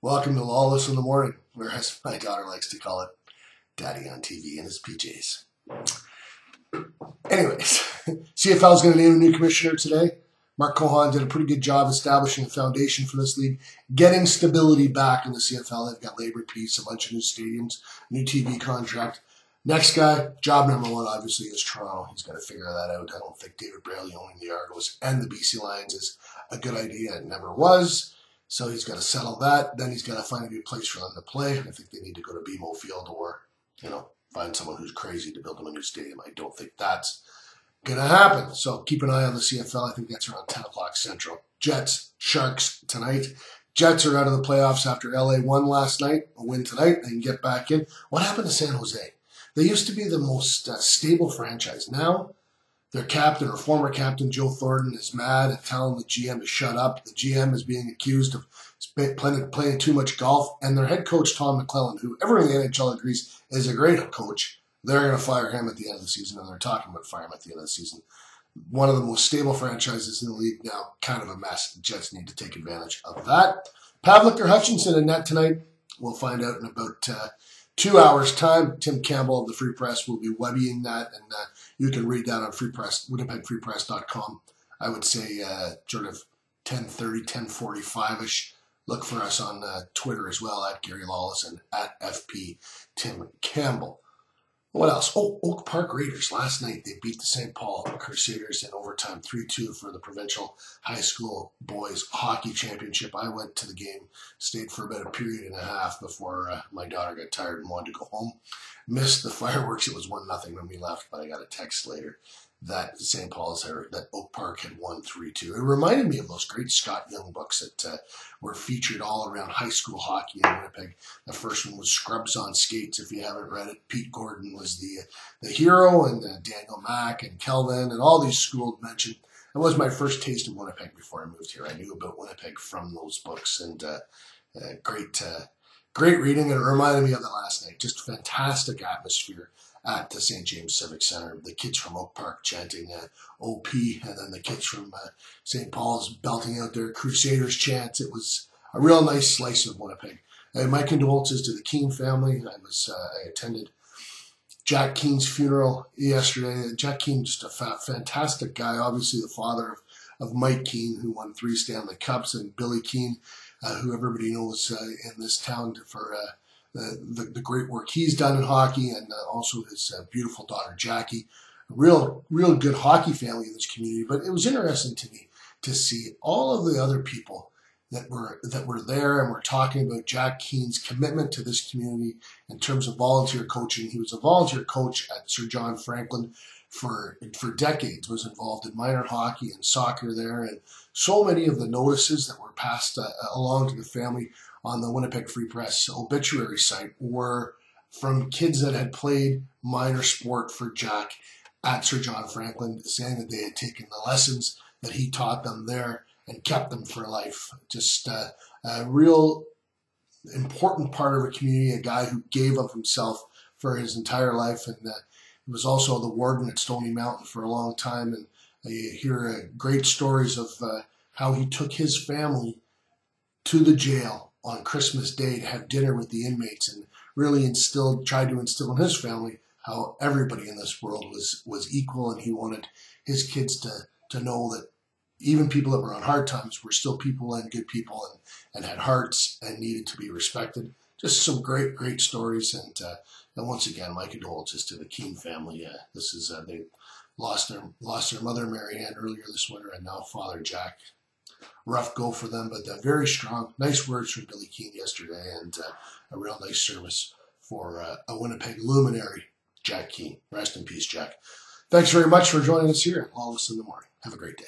Welcome to Lawless in the Morning, or as my daughter likes to call it, Daddy on TV in his PJs. Anyways, CFL is going to name a new commissioner today. Mark Cohan did a pretty good job establishing a foundation for this league, getting stability back in the CFL. They've got labor peace, a bunch of new stadiums, new TV contract. Next guy, job number one, obviously, is Toronto. He's got to figure that out. I don't think David Braley owning the Argos and the BC Lions is a good idea. It never was. So he's got to settle that. Then he's got to find a new place for them to play. I think they need to go to BMO Field or, find someone who's crazy to build them a new stadium. I don't think that's going to happen. So keep an eye on the CFL. I think that's around 10 o'clock Central. Jets, Sharks tonight. Jets are out of the playoffs after LA won last night. A win tonight. They can get back in. What happened to San Jose? They used to be the most stable franchise. Now, their captain or former captain, Joe Thornton, is mad and telling the GM to shut up. The GM is being accused of playing too much golf. And their head coach, Tom McClellan, who everyone in the NHL agrees is a great coach, they're going to fire him at the end of the season, and they're talking about firing him at the end of the season. One of the most stable franchises in the league now, kind of a mess. The Jets need to take advantage of that. Pavlik or Hutchinson in net tonight. We'll find out in about 2 hours' time. Tim Campbell of the Free Press will be webbying that, and you can read that on Free Press, winnipegfreepress.com. I would say sort of 10:30, 10:45-ish. Look for us on Twitter as well, at Gary Lawless and at FP Tim Campbell. What else? Oh, Oak Park Raiders. Last night, they beat the St. Paul Crusaders in overtime 3-2 for the Provincial High School Boys Hockey Championship. I went to the game, stayed for about a period and a half before my daughter got tired and wanted to go home. Missed the fireworks. It was 1-0 when we left, but I got a text later that that Oak Park had won 3-2. It reminded me of those great Scott Young books that were featured all around high school hockey in Winnipeg. The first one was Scrubs on Skates, if you haven't read it. Pete Gordon was the hero, and Daniel Mack and Kelvin and all these schools mentioned. It was my first taste of Winnipeg before I moved here. I knew about Winnipeg from those books, and great reading, and it reminded me of that last night. Just fantastic atmosphere at the St. James Civic Center. The kids from Oak Park chanting OP, and then the kids from St. Paul's belting out their Crusaders chants. It was a real nice slice of Winnipeg. My condolences to the Keane family. I attended Jack Keane's funeral yesterday. Jack Keane, just a fantastic guy, obviously the father of Mike Keane, who won 3 Stanley Cups, and Billy Keane, who everybody knows in this town for the great work he's done in hockey, and also his beautiful daughter Jackie. A real good hockey family in this community. But it was interesting to me to see all of the other people that were there, and we're talking about Jack Keane's commitment to this community in terms of volunteer coaching. He was a volunteer coach at Sir John Franklin for decades, was involved in minor hockey and soccer there, and so many of the notices that were passed along to the family on the Winnipeg Free Press obituary site were from kids that had played minor sport for Jack at Sir John Franklin, saying that they had taken the lessons that he taught them there and kept them for life. Just a real important part of a community, a guy who gave of himself for his entire life, and he was also the warden at Stony Mountain for a long time, and you hear great stories of how he took his family to the jail on Christmas Day to have dinner with the inmates, and really tried to instill in his family how everybody in this world was equal, and he wanted his kids to know that even people that were on hard times were still people and good people, and had hearts and needed to be respected. Just some great stories, and once again, my condolences to the Keane family. They lost their mother Mary Ann earlier this winter, and now Father Jack. Rough go for them, but very strong. Nice words from Billy Keane yesterday, and a real nice service for a Winnipeg luminary, Jack Keane. Rest in peace, Jack. Thanks very much for joining us here at Lawless in the Morning. Have a great day.